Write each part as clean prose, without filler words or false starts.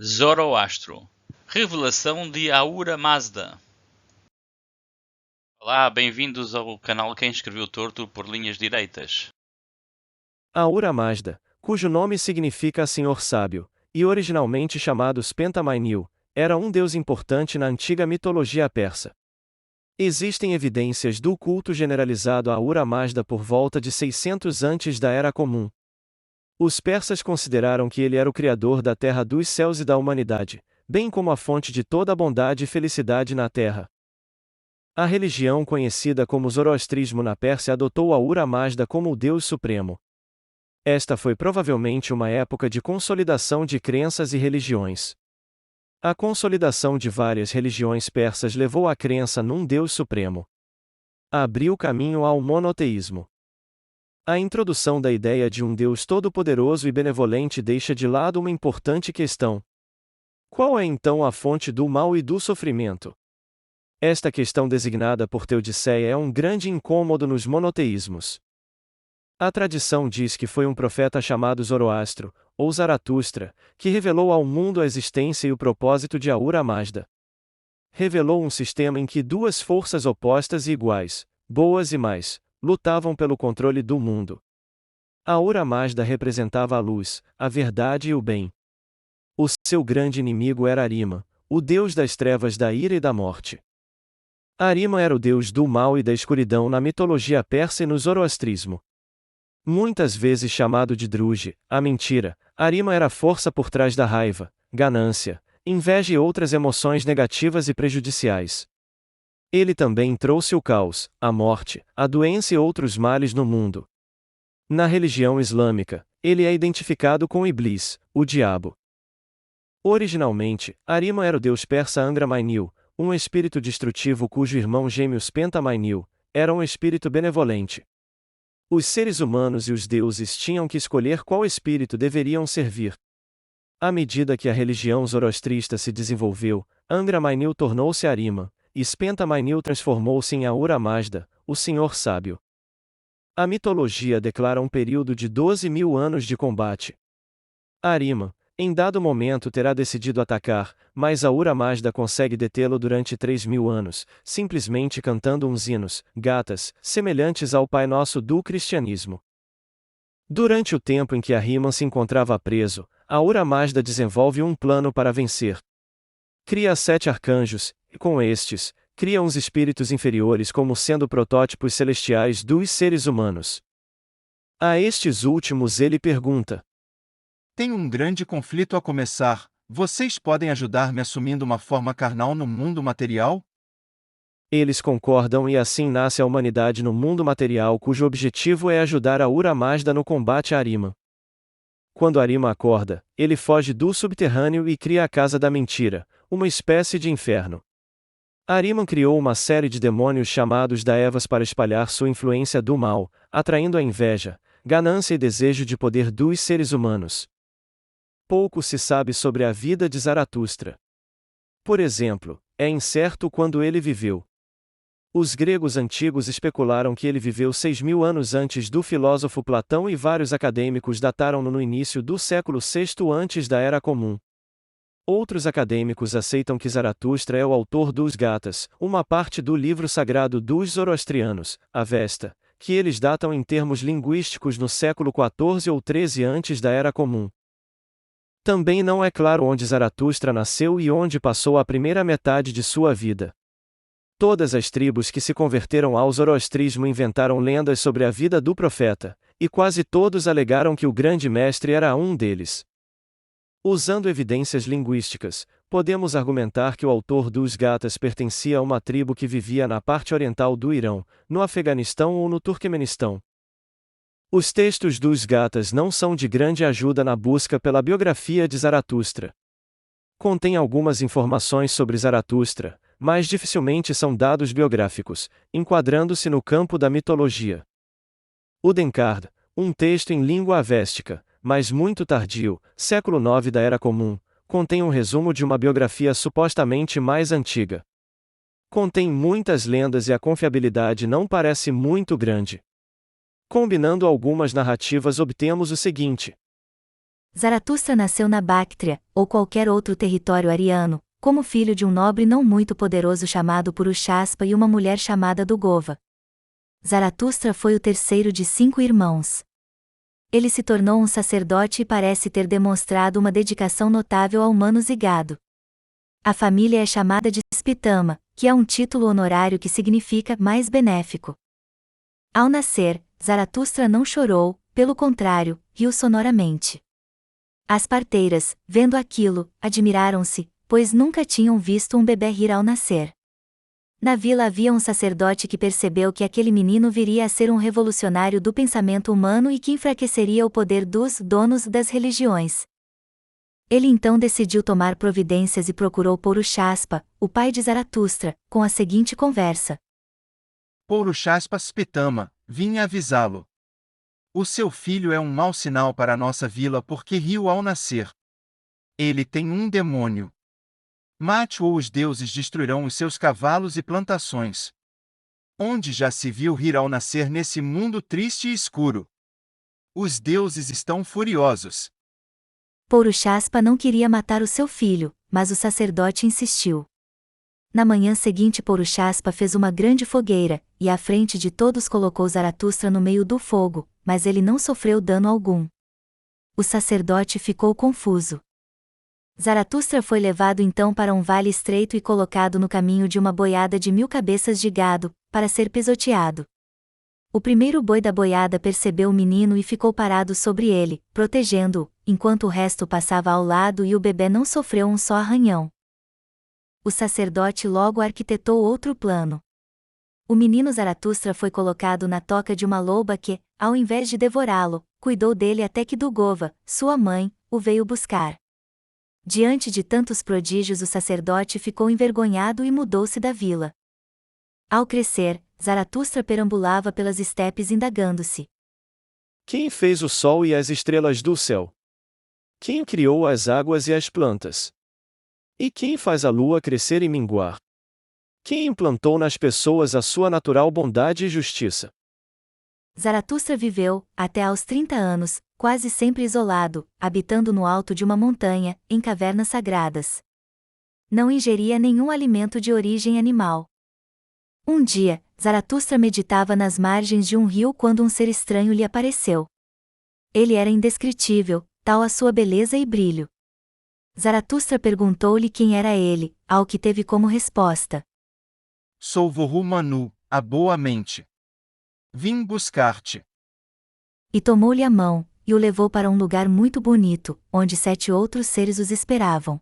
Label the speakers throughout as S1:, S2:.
S1: Zoroastro. Revelação de Ahura Mazda. Olá, bem-vindos ao canal Quem Escreveu Torto por Linhas Direitas.
S2: Ahura Mazda, cujo nome significa Senhor Sábio, e originalmente chamado Spentamainil, era um deus importante na antiga mitologia persa. Existem evidências do culto generalizado a Ahura Mazda por volta de 600 antes da Era Comum. Os persas consideraram que ele era o criador da terra, dos céus e da humanidade, bem como a fonte de toda a bondade e felicidade na terra. A religião conhecida como Zoroastrismo na Pérsia adotou Ahura Mazda como o Deus Supremo. Esta foi provavelmente uma época de consolidação de crenças e religiões. A consolidação de várias religiões persas levou à crença num Deus Supremo. Abriu caminho ao monoteísmo. A introdução da ideia de um Deus todo-poderoso e benevolente deixa de lado uma importante questão. Qual é então a fonte do mal e do sofrimento? Esta questão designada por Teodiceia é um grande incômodo nos monoteísmos. A tradição diz que foi um profeta chamado Zoroastro, ou Zaratustra, que revelou ao mundo a existência e o propósito de Ahura Mazda. Revelou um sistema em que duas forças opostas e iguais, boas e más, lutavam pelo controle do mundo. Ahura Mazda representava a luz, a verdade e o bem. O seu grande inimigo era Arima, o deus das trevas, da ira e da morte. Arima era o deus do mal e da escuridão na mitologia persa e no zoroastrismo. Muitas vezes chamado de Druge, a mentira, Arima era a força por trás da raiva, ganância, inveja e outras emoções negativas e prejudiciais. Ele também trouxe o caos, a morte, a doença e outros males no mundo. Na religião islâmica, ele é identificado com Iblis, o diabo. Originalmente, Arima era o deus persa Angra Mainil, um espírito destrutivo cujo irmão gêmeo Spentamainil era um espírito benevolente. Os seres humanos e os deuses tinham que escolher qual espírito deveriam servir. À medida que a religião zoroastrista se desenvolveu, Angra Mainil tornou-se Arima, e Spentamainil transformou-se em Ahura Mazda, o Senhor Sábio. A mitologia declara um período de 12.000 anos de combate. Arima, em dado momento, terá decidido atacar, mas Ahura Mazda consegue detê-lo durante 3.000 anos, simplesmente cantando uns hinos, gatas, semelhantes ao Pai Nosso do cristianismo. Durante o tempo em que Ahriman se encontrava preso, Ahura Mazda desenvolve um plano para vencer. Cria 7 arcanjos, e com estes, cria uns espíritos inferiores como sendo protótipos celestiais dos seres humanos. A estes últimos ele pergunta:
S3: Tenho um grande conflito a começar. Vocês podem ajudar-me assumindo uma forma carnal no mundo material?
S2: Eles concordam e assim nasce a humanidade no mundo material, cujo objetivo é ajudar Ahura Mazda no combate a Arima. Quando Arima acorda, ele foge do subterrâneo e cria a Casa da Mentira, uma espécie de inferno. Ahriman criou uma série de demônios chamados Daevas para espalhar sua influência do mal, atraindo a inveja, ganância e desejo de poder dos seres humanos. Pouco se sabe sobre a vida de Zaratustra. Por exemplo, é incerto quando ele viveu. Os gregos antigos especularam que ele viveu 6.000 anos antes do filósofo Platão e vários acadêmicos dataram-no no início do século VI antes da Era Comum. Outros acadêmicos aceitam que Zaratustra é o autor dos Gatas, uma parte do livro sagrado dos zoroastrianos, Avesta, que eles datam em termos linguísticos no século XIV ou XIII antes da Era Comum. Também não é claro onde Zaratustra nasceu e onde passou a primeira metade de sua vida. Todas as tribos que se converteram ao zoroastrismo inventaram lendas sobre a vida do profeta, e quase todos alegaram que o grande mestre era um deles. Usando evidências linguísticas, podemos argumentar que o autor dos Gatas pertencia a uma tribo que vivia na parte oriental do Irão, no Afeganistão ou no Turquemenistão. Os textos dos Gatas não são de grande ajuda na busca pela biografia de Zaratustra. Contém algumas informações sobre Zaratustra, mas dificilmente são dados biográficos, enquadrando-se no campo da mitologia. O Denkard, um texto em língua avéstica, mas muito tardio, século IX da Era Comum, contém um resumo de uma biografia supostamente mais antiga. Contém muitas lendas e a confiabilidade não parece muito grande. Combinando algumas narrativas obtemos o seguinte:
S4: Zaratustra nasceu na Bactria, ou qualquer outro território ariano, como filho de um nobre não muito poderoso chamado Purushaspa e uma mulher chamada Dugova. Zaratustra foi o terceiro de 5 irmãos. Ele se tornou um sacerdote e parece ter demonstrado uma dedicação notável ao humanos e gado. A família é chamada de Spitama, que é um título honorário que significa mais benéfico. Ao nascer, Zaratustra não chorou, pelo contrário, riu sonoramente. As parteiras, vendo aquilo, admiraram-se, pois nunca tinham visto um bebê rir ao nascer. Na vila havia um sacerdote que percebeu que aquele menino viria a ser um revolucionário do pensamento humano e que enfraqueceria o poder dos donos das religiões. Ele então decidiu tomar providências e procurou Purushaspa, o pai de Zaratustra, com a seguinte conversa.
S3: Purushaspa Spitama, vim avisá-lo. O seu filho é um mau sinal para a nossa vila porque riu ao nascer. Ele tem um demônio. Mate-o ou os deuses destruirão os seus cavalos e plantações. Onde já se viu rir ao nascer nesse mundo triste e escuro? Os deuses estão furiosos.
S4: Purushaspa não queria matar o seu filho, mas o sacerdote insistiu. Na manhã seguinte Purushaspa fez uma grande fogueira, e à frente de todos colocou Zaratustra no meio do fogo, mas ele não sofreu dano algum. O sacerdote ficou confuso. Zaratustra foi levado então para um vale estreito e colocado no caminho de uma boiada de 1000 cabeças de gado, para ser pisoteado. O primeiro boi da boiada percebeu o menino e ficou parado sobre ele, protegendo-o, enquanto o resto passava ao lado e o bebê não sofreu um só arranhão. O sacerdote logo arquitetou outro plano. O menino Zaratustra foi colocado na toca de uma loba que, ao invés de devorá-lo, cuidou dele até que Dugova, sua mãe, o veio buscar. Diante de tantos prodígios o sacerdote ficou envergonhado e mudou-se da vila. Ao crescer, Zaratustra perambulava pelas estepes indagando-se.
S2: Quem fez o sol e as estrelas do céu? Quem criou as águas e as plantas? E quem faz a lua crescer e minguar? Quem implantou nas pessoas a sua natural bondade e justiça?
S4: Zaratustra viveu, até aos 30 anos, quase sempre isolado, habitando no alto de uma montanha, em cavernas sagradas. Não ingeria nenhum alimento de origem animal. Um dia, Zaratustra meditava nas margens de um rio quando um ser estranho lhe apareceu. Ele era indescritível, tal a sua beleza e brilho. Zaratustra perguntou-lhe quem era ele, ao que teve como resposta.
S3: Sou Vohu Manu, a boa mente. Vim buscar-te.
S4: E tomou-lhe a mão, e o levou para um lugar muito bonito, onde 7 outros seres os esperavam.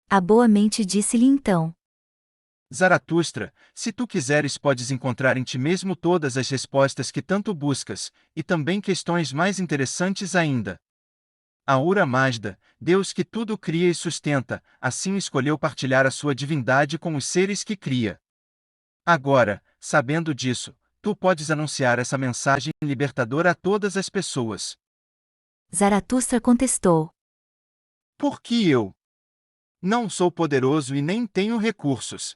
S4: A boa mente disse-lhe então.
S3: Zaratustra, se tu quiseres podes encontrar em ti mesmo todas as respostas que tanto buscas, e também questões mais interessantes ainda. Ahura Mazda, Deus que tudo cria e sustenta, assim escolheu partilhar a sua divindade com os seres que cria. Agora, sabendo disso, tu podes anunciar essa mensagem libertadora a todas as pessoas.
S4: Zaratustra contestou.
S3: Por que eu? Não sou poderoso e nem tenho recursos.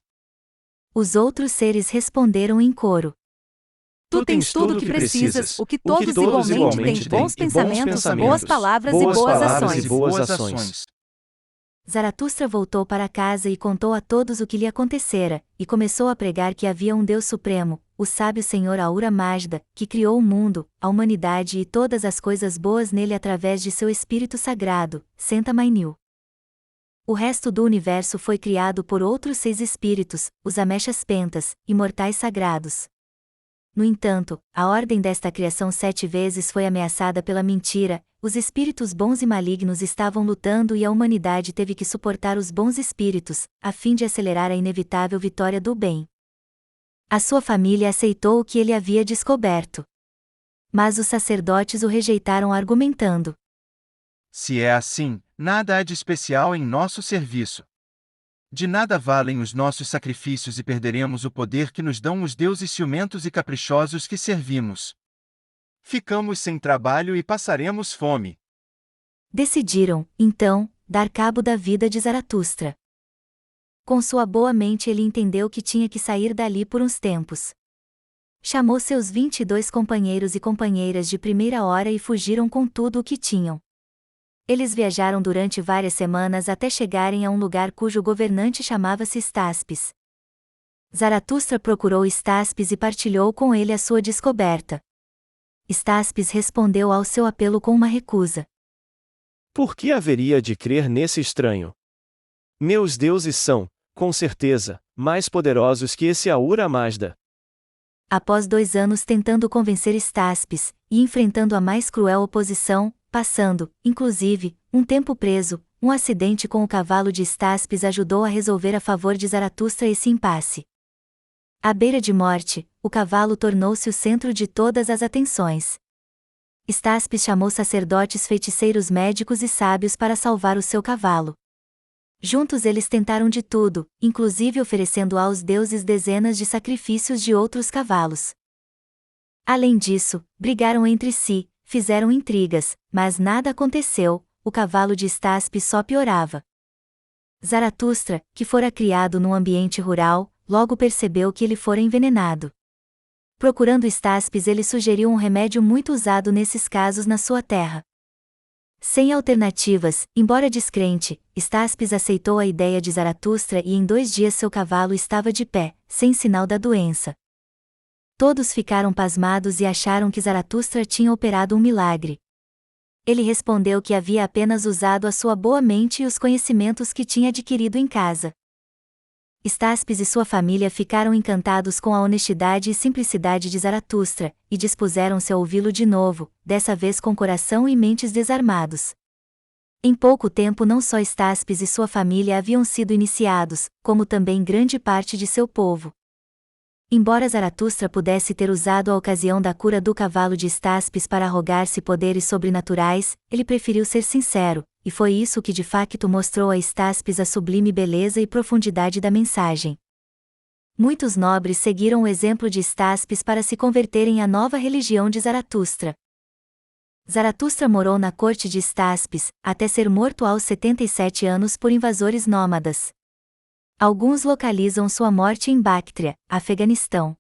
S4: Os outros seres responderam em coro.
S5: Tu tens tudo o que precisas, o que todos igualmente têm, bons pensamentos, boas palavras e boas ações.
S4: Zaratustra voltou para casa e contou a todos o que lhe acontecera, e começou a pregar que havia um Deus Supremo, o sábio Senhor Ahura Mazda, que criou o mundo, a humanidade e todas as coisas boas nele através de seu espírito sagrado, Senta Mainyu. O resto do universo foi criado por outros 6 espíritos, os Ameshas Pentas, imortais sagrados. No entanto, a ordem desta criação 7 vezes foi ameaçada pela mentira, os espíritos bons e malignos estavam lutando e a humanidade teve que suportar os bons espíritos, a fim de acelerar a inevitável vitória do bem. A sua família aceitou o que ele havia descoberto. Mas os sacerdotes o rejeitaram argumentando.
S3: Se é assim, nada há de especial em nosso serviço. De nada valem os nossos sacrifícios e perderemos o poder que nos dão os deuses ciumentos e caprichosos que servimos. Ficamos sem trabalho e passaremos fome.
S4: Decidiram, então, dar cabo da vida de Zaratustra. Com sua boa mente ele entendeu que tinha que sair dali por uns tempos. Chamou seus 22 companheiros e companheiras de primeira hora e fugiram com tudo o que tinham. Eles viajaram durante várias semanas até chegarem a um lugar cujo governante chamava-se Staspes. Zaratustra procurou Staspes e partilhou com ele a sua descoberta. Staspes respondeu ao seu apelo com uma recusa.
S2: Por que haveria de crer nesse estranho? Meus deuses são, com certeza, mais poderosos que esse Ahura Mazda.
S4: Após 2 anos tentando convencer Staspes, e enfrentando a mais cruel oposição, passando, inclusive, um tempo preso, um acidente com o cavalo de Staspes ajudou a resolver a favor de Zaratustra esse impasse. À beira de morte, o cavalo tornou-se o centro de todas as atenções. Staspes chamou sacerdotes, feiticeiros, médicos e sábios para salvar o seu cavalo. Juntos eles tentaram de tudo, inclusive oferecendo aos deuses dezenas de sacrifícios de outros cavalos. Além disso, brigaram entre si, fizeram intrigas, mas nada aconteceu, o cavalo de Staspes só piorava. Zaratustra, que fora criado num ambiente rural, logo percebeu que ele fora envenenado. Procurando Staspes, ele sugeriu um remédio muito usado nesses casos na sua terra. Sem alternativas, embora descrente, Staspes aceitou a ideia de Zaratustra e em 2 dias seu cavalo estava de pé, sem sinal da doença. Todos ficaram pasmados e acharam que Zaratustra tinha operado um milagre. Ele respondeu que havia apenas usado a sua boa mente e os conhecimentos que tinha adquirido em casa. Staspes e sua família ficaram encantados com a honestidade e simplicidade de Zaratustra, e dispuseram-se a ouvi-lo de novo, dessa vez com coração e mentes desarmados. Em pouco tempo não só Staspes e sua família haviam sido iniciados, como também grande parte de seu povo. Embora Zaratustra pudesse ter usado a ocasião da cura do cavalo de Staspes para arrogar-se poderes sobrenaturais, ele preferiu ser sincero, e foi isso que de facto mostrou a Staspes a sublime beleza e profundidade da mensagem. Muitos nobres seguiram o exemplo de Staspes para se converterem à nova religião de Zaratustra. Zaratustra morou na corte de Staspes, até ser morto aos 77 anos por invasores nômadas. Alguns localizam sua morte em Bactria, Afeganistão.